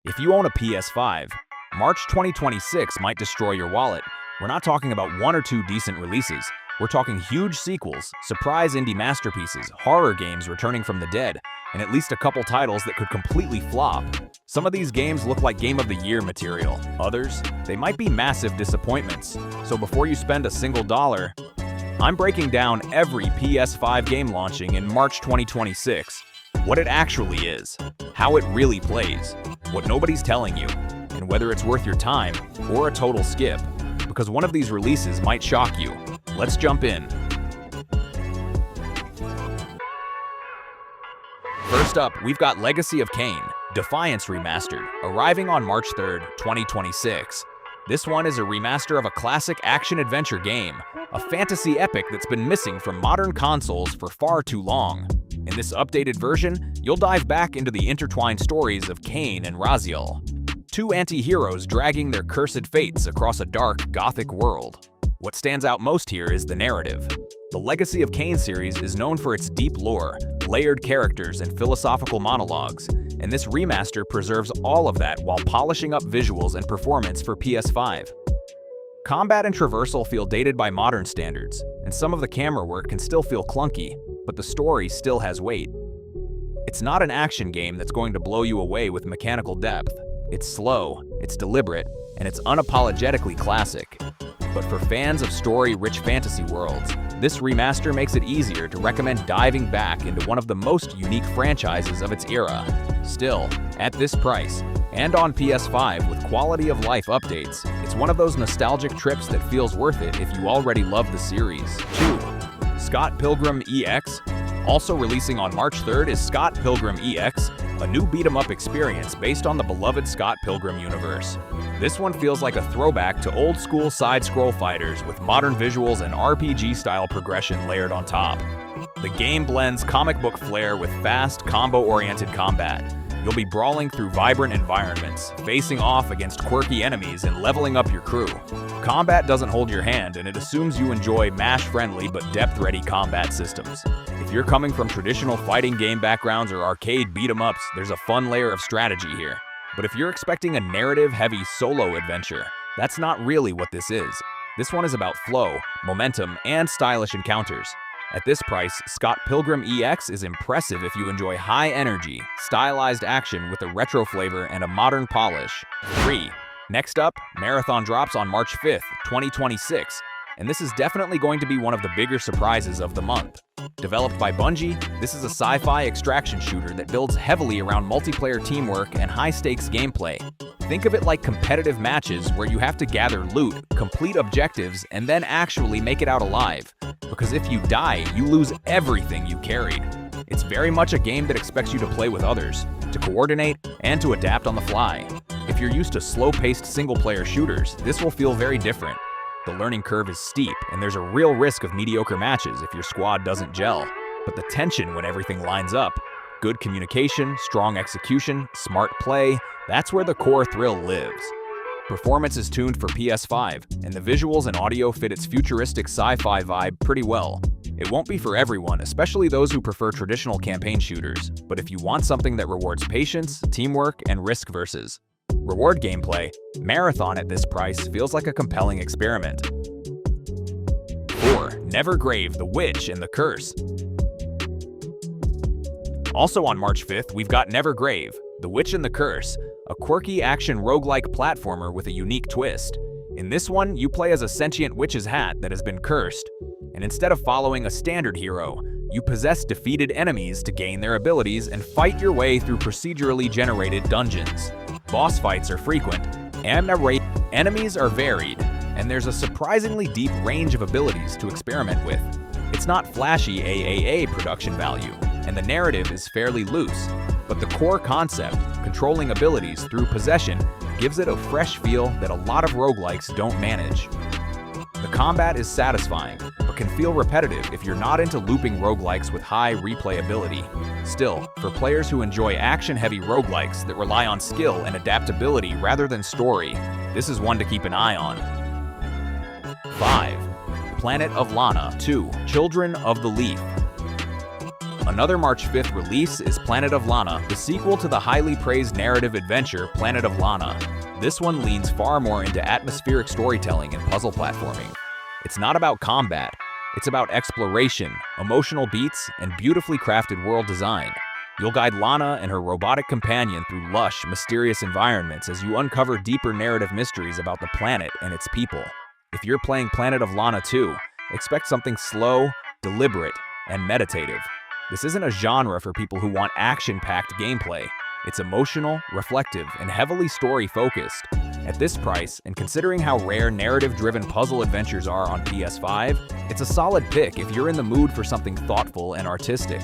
If you own a PS5, March 2026 might destroy your wallet. We're not talking about one or two decent releases. We're talking huge sequels, surprise indie masterpieces, horror games returning from the dead, and at least a couple titles that could completely flop. Some of these games look like Game of the Year material. Others, they might be massive disappointments. So before you spend a single dollar, I'm breaking down every PS5 game launching in March 2026. What it actually is, how it really plays, what nobody's telling you, and whether it's worth your time or a total skip, because one of these releases might shock you. Let's jump in. First up, we've got Legacy of Kain, Defiance Remastered, arriving on March 3rd, 2026. This one is a remaster of a classic action-adventure game, a fantasy epic that's been missing from modern consoles for far too long. In this updated version, you'll dive back into the intertwined stories of Kain and Raziel, two anti-heroes dragging their cursed fates across a dark, gothic world. What stands out most here is the narrative. The Legacy of Kain series is known for its deep lore, layered characters, and philosophical monologues, and this remaster preserves all of that while polishing up visuals and performance for PS5. Combat and traversal feel dated by modern standards, and some of the camera work can still feel clunky, but the story still has weight. It's not an action game that's going to blow you away with mechanical depth. It's slow, it's deliberate, and it's unapologetically classic. But for fans of story-rich fantasy worlds, this remaster makes it easier to recommend diving back into one of the most unique franchises of its era. Still, at this price, and on PS5 with quality-of-life updates, it's one of those nostalgic trips that feels worth it if you already love the series. 2. Scott Pilgrim EX. Also releasing on March 3rd is Scott Pilgrim EX, a new beat-em-up experience based on the beloved Scott Pilgrim universe. This one feels like a throwback to old-school side-scroll fighters with modern visuals and RPG-style progression layered on top. The game blends comic book flair with fast, combo-oriented combat. You'll be brawling through vibrant environments, facing off against quirky enemies and leveling up your crew. Combat doesn't hold your hand, and it assumes you enjoy mash-friendly but depth-ready combat systems. If you're coming from traditional fighting game backgrounds or arcade beat-em-ups, there's a fun layer of strategy here. But if you're expecting a narrative-heavy solo adventure, that's not really what this is. This one is about flow, momentum, and stylish encounters. At this price, Scott Pilgrim EX is impressive if you enjoy high-energy, stylized action with a retro flavor and a modern polish. 3. Next up, Marathon drops on March 5th, 2026, and this is definitely going to be one of the bigger surprises of the month. Developed by Bungie, this is a sci-fi extraction shooter that builds heavily around multiplayer teamwork and high-stakes gameplay. Think of it like competitive matches where you have to gather loot, complete objectives, and then actually make it out alive. Because if you die, you lose everything you carried. It's very much a game that expects you to play with others, to coordinate, and to adapt on the fly. If you're used to slow-paced single-player shooters, this will feel very different. The learning curve is steep, and there's a real risk of mediocre matches if your squad doesn't gel. But the tension when everything lines up, good communication, strong execution, smart play, that's where the core thrill lives. Performance is tuned for PS5, and the visuals and audio fit its futuristic sci-fi vibe pretty well. It won't be for everyone, especially those who prefer traditional campaign shooters, but if you want something that rewards patience, teamwork, and risk versus reward gameplay, Marathon at this price feels like a compelling experiment. 4. Nevergrave, The Witch and the Curse. Also on March 5th, we've got Nevergrave, The Witch and the Curse, a quirky action roguelike platformer with a unique twist. In this one, you play as a sentient witch's hat that has been cursed, and instead of following a standard hero, you possess defeated enemies to gain their abilities and fight your way through procedurally generated dungeons. Boss fights are frequent, and enemies are varied, and there's a surprisingly deep range of abilities to experiment with. It's not flashy AAA production value, and the narrative is fairly loose, but the core concept, controlling abilities through possession, gives it a fresh feel that a lot of roguelikes don't manage. The combat is satisfying, but can feel repetitive if you're not into looping roguelikes with high replayability. Still, for players who enjoy action-heavy roguelikes that rely on skill and adaptability rather than story, this is one to keep an eye on. 5. Planet of Lana 2, Children of the Leaf. Another March 5th release is Planet of Lana, the sequel to the highly praised narrative adventure Planet of Lana. This one leans far more into atmospheric storytelling and puzzle platforming. It's not about combat, it's about exploration, emotional beats, and beautifully crafted world design. You'll guide Lana and her robotic companion through lush, mysterious environments as you uncover deeper narrative mysteries about the planet and its people. If you're playing Planet of Lana 2, expect something slow, deliberate, and meditative. This isn't a genre for people who want action-packed gameplay. It's emotional, reflective, and heavily story-focused. At this price, and considering how rare narrative-driven puzzle adventures are on PS5, it's a solid pick if you're in the mood for something thoughtful and artistic.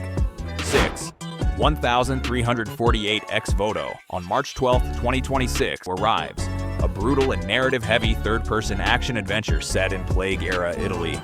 6. 1348 Ex Voto on March 12, 2026 arrives. A brutal and narrative-heavy third-person action-adventure set in Plague-era Italy.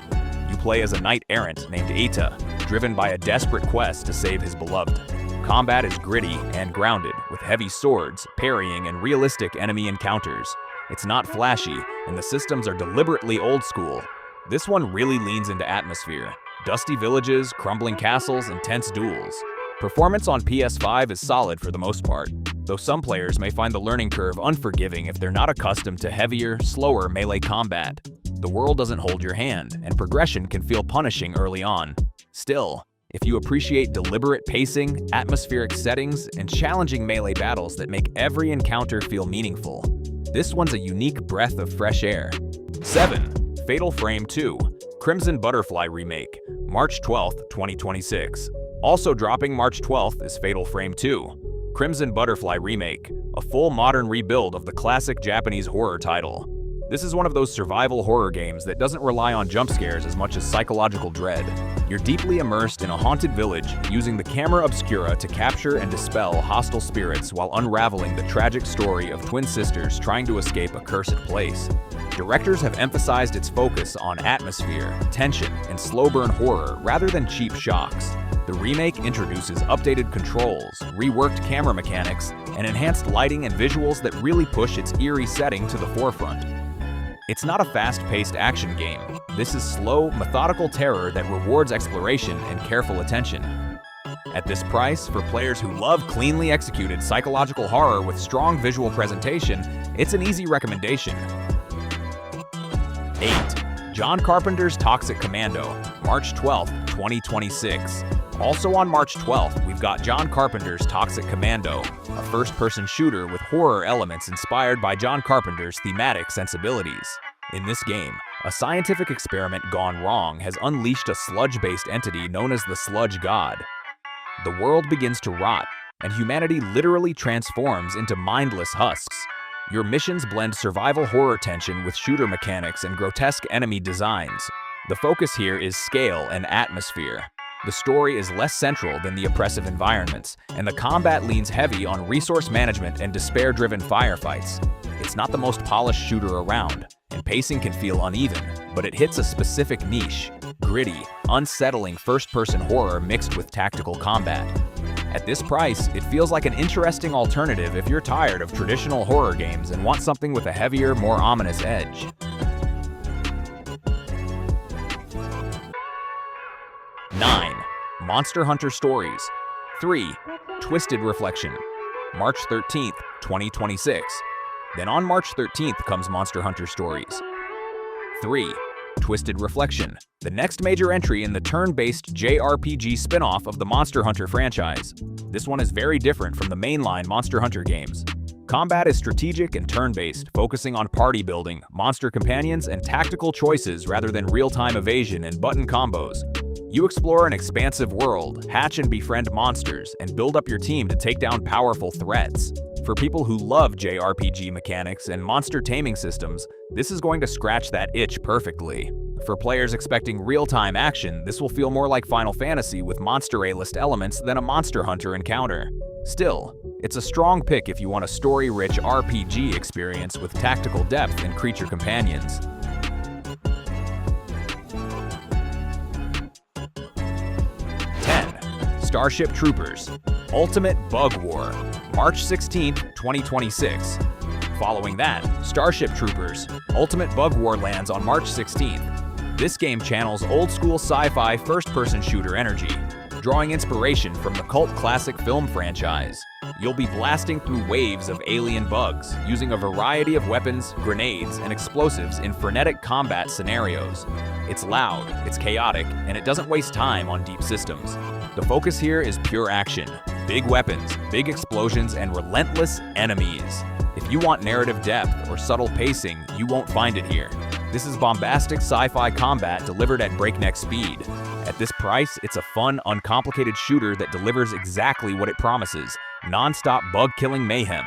You play as a knight-errant named Eta, driven by a desperate quest to save his beloved. Combat is gritty and grounded, with heavy swords, parrying, and realistic enemy encounters. It's not flashy, and the systems are deliberately old school. This one really leans into atmosphere. Dusty villages, crumbling castles, and tense duels. Performance on PS5 is solid for the most part, though some players may find the learning curve unforgiving if they're not accustomed to heavier, slower melee combat. The world doesn't hold your hand, and progression can feel punishing early on. Still, if you appreciate deliberate pacing, atmospheric settings, and challenging melee battles that make every encounter feel meaningful, this one's a unique breath of fresh air. 7. Fatal Frame 2, Crimson Butterfly Remake, March 12, 2026. Also dropping March 12th is Fatal Frame 2, Crimson Butterfly Remake, a full modern rebuild of the classic Japanese horror title. This is one of those survival horror games that doesn't rely on jump scares as much as psychological dread. You're deeply immersed in a haunted village, using the camera obscura to capture and dispel hostile spirits while unraveling the tragic story of twin sisters trying to escape a cursed place. Directors have emphasized its focus on atmosphere, tension, and slow-burn horror rather than cheap shocks. The remake introduces updated controls, reworked camera mechanics, and enhanced lighting and visuals that really push its eerie setting to the forefront. It's not a fast-paced action game. This is slow, methodical terror that rewards exploration and careful attention. At this price, for players who love cleanly executed psychological horror with strong visual presentation, it's an easy recommendation. 8. John Carpenter's Toxic Commando, March 12, 2026. Also on March 12th, we've got John Carpenter's Toxic Commando, a first-person shooter with horror elements inspired by John Carpenter's thematic sensibilities. In this game, a scientific experiment gone wrong has unleashed a sludge-based entity known as the Sludge God. The world begins to rot, and humanity literally transforms into mindless husks. Your missions blend survival horror tension with shooter mechanics and grotesque enemy designs. The focus here is scale and atmosphere. The story is less central than the oppressive environments, and the combat leans heavy on resource management and despair-driven firefights. It's not the most polished shooter around, and pacing can feel uneven, but it hits a specific niche: gritty, unsettling first-person horror mixed with tactical combat. At this price, it feels like an interesting alternative if you're tired of traditional horror games and want something with a heavier, more ominous edge. 9. Monster Hunter Stories 3. Twisted Reflection, March 13th, 2026. Then on March 13th comes Monster Hunter Stories 3. Twisted Reflection, the next major entry in the turn-based JRPG spin-off of the Monster Hunter franchise. This one is very different from the mainline Monster Hunter games. Combat is strategic and turn-based, focusing on party building, monster companions, and tactical choices rather than real-time evasion and button combos. You explore an expansive world, hatch and befriend monsters, and build up your team to take down powerful threats. For people who love JRPG mechanics and monster taming systems, this is going to scratch that itch perfectly. For players expecting real-time action, this will feel more like Final Fantasy with Monster A-list elements than a Monster Hunter encounter. Still, it's a strong pick if you want a story-rich RPG experience with tactical depth and creature companions. 10. Starship Troopers Ultimate Bug War, March 16, 2026. Following that, Starship Troopers Ultimate Bug War lands on March 16th. This game channels old-school sci-fi first-person shooter energy. drawing inspiration from the cult classic film franchise. You'll be blasting through waves of alien bugs, using a variety of weapons, grenades, and explosives in frenetic combat scenarios. It's loud, it's chaotic, and it doesn't waste time on deep systems. The focus here is pure action, big weapons, big explosions, and relentless enemies. If you want narrative depth or subtle pacing, you won't find it here. This is bombastic sci-fi combat delivered at breakneck speed. At this price, it's a fun, uncomplicated shooter that delivers exactly what it promises: non-stop bug-killing mayhem.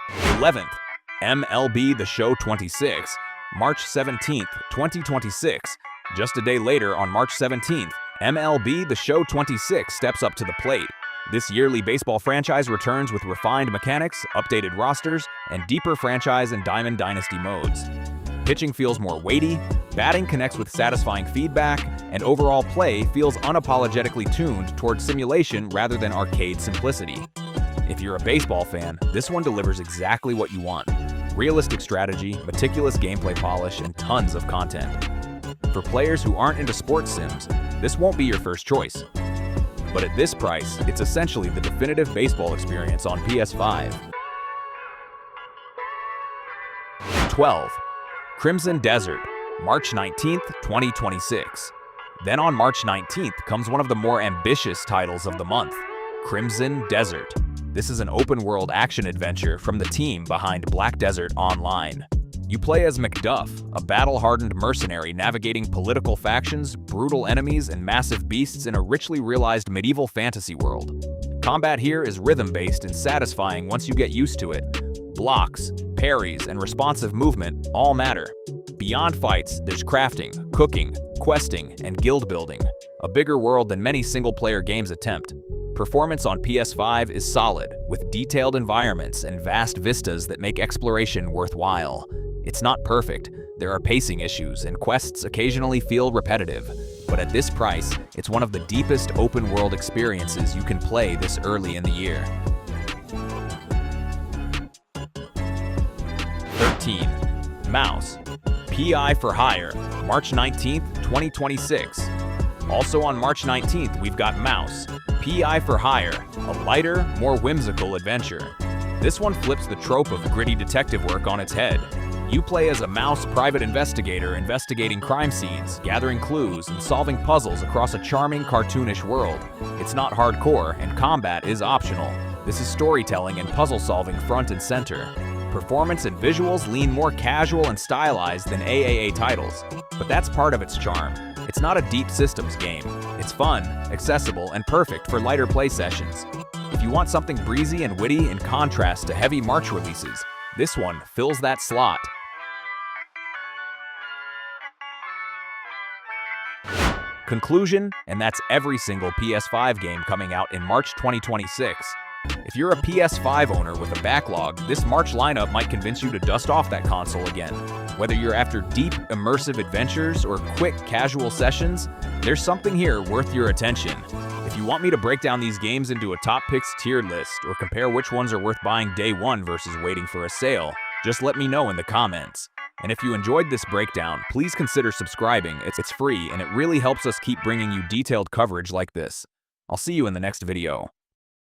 11th, MLB The Show 26, March 17th, 2026. Just a day later, on March 17th, MLB The Show 26 steps up to the plate. This yearly baseball franchise returns with refined mechanics, updated rosters, and deeper franchise and Diamond Dynasty modes. Pitching feels more weighty, batting connects with satisfying feedback, and overall play feels unapologetically tuned towards simulation rather than arcade simplicity. If you're a baseball fan, this one delivers exactly what you want: realistic strategy, meticulous gameplay polish, and tons of content. For players who aren't into sports sims, this won't be your first choice. But at this price, it's essentially the definitive baseball experience on PS5. 12. Crimson Desert, March 19th, 2026. Then on March 19th comes one of the more ambitious titles of the month, Crimson Desert. This is an open-world action-adventure from the team behind Black Desert Online. You play as Macduff, a battle-hardened mercenary navigating political factions, brutal enemies, and massive beasts in a richly realized medieval fantasy world. Combat here is rhythm-based and satisfying once you get used to it. Blocks, parries, and responsive movement all matter. Beyond fights, there's crafting, cooking, questing, and guild building, a bigger world than many single-player games attempt. Performance on PS5 is solid, with detailed environments and vast vistas that make exploration worthwhile. It's not perfect, there are pacing issues, and quests occasionally feel repetitive. But at this price, it's one of the deepest open-world experiences you can play this early in the year. 13. Mouse, PI for Hire, March 19th, 2026. Also on March 19th, we've got Mouse, PI for Hire, a lighter, more whimsical adventure. This one flips the trope of gritty detective work on its head. You play as a mouse private investigator investigating crime scenes, gathering clues, and solving puzzles across a charming, cartoonish world. It's not hardcore, and combat is optional. This is storytelling and puzzle solving front and center. Performance and visuals lean more casual and stylized than AAA titles, but that's part of its charm. It's not a deep systems game. It's fun, accessible, and perfect for lighter play sessions. If you want something breezy and witty in contrast to heavy March releases, this one fills that slot. Conclusion, and that's every single PS5 game coming out in March 2026. If you're a PS5 owner with a backlog, this March lineup might convince you to dust off that console again. Whether you're after deep, immersive adventures or quick, casual sessions, there's something here worth your attention. If you want me to break down these games into a top picks tiered list or compare which ones are worth buying day one versus waiting for a sale, just let me know in the comments. And if you enjoyed this breakdown, please consider subscribing. It's free and it really helps us keep bringing you detailed coverage like this. I'll see you in the next video.